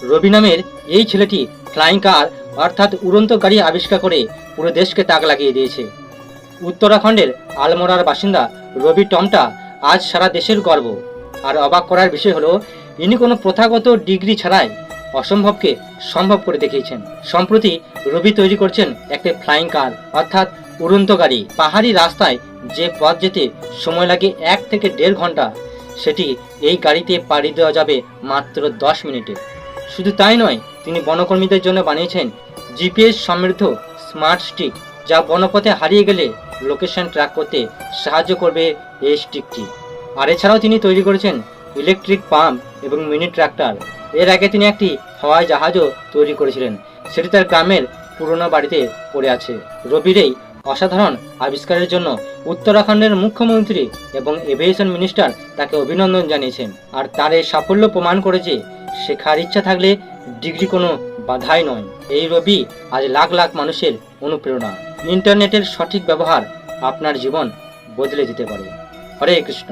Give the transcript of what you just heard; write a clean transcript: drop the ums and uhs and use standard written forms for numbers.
রবি নামের এই ছেলেটি ফ্লাইং কার অর্থাৎ উড়ন্ত গাড়ি আবিষ্কার করে পুরো দেশকে তাক লাগিয়ে দিয়েছে। উত্তরাখণ্ডের আলমোড়ার বাসিন্দা রবি টমটা আজ সারা দেশের গর্ব। আর অবাক করার বিষয় হলো, ইনি কোনো প্রথাগত ডিগ্রি ছাড়াই অসম্ভবকে সম্ভব করে দেখিয়েছেন। সম্প্রতি রবি তৈরি করছেন একটি ফ্লাইং কার অর্থাৎ উড়ন্ত গাড়ি। পাহাড়ি রাস্তায় যে পথ যেতে সময় লাগে 1 থেকে 1.5 ঘন্টা, সেটি এই গাড়িতে পাড়ি দেওয়া যাবে মাত্র 10 মিনিটে। শুধু তাই নয়, তিনি বনকর্মীদের জন্য বানিয়েছেন জিপিএস সমৃদ্ধ স্মার্ট স্টিক, যা বনপথে হারিয়ে গেলে লোকেশন ট্র্যাক করতে সাহায্য করবে এই স্টিকটি। আর এছাড়াও তিনি তৈরি করেছেন ইলেকট্রিক পাম্প এবং মিনি ট্র্যাক্টর। এর আগে তিনি একটি হাওয়াই জাহাজও তৈরি করেছিলেন, সেটি তার গ্রামের পুরনো বাড়িতে পড়ে আছে। রবির এই অসাধারণ আবিষ্কারের জন্য উত্তরাখণ্ডের মুখ্যমন্ত্রী এবং এভিয়েশন মিনিস্টার তাকে অভিনন্দন জানিয়েছেন। আর তার এই সাফল্য প্রমাণ করে যে শেখার ইচ্ছা থাকলে ডিগ্রি কোনো বাধাই নয়। এই রবি আজ লাখ লাখ মানুষের অনুপ্রেরণা। ইন্টারনেটের সঠিক ব্যবহার আপনার জীবন বদলে দিতে পারে। হরে কৃষ্ণ।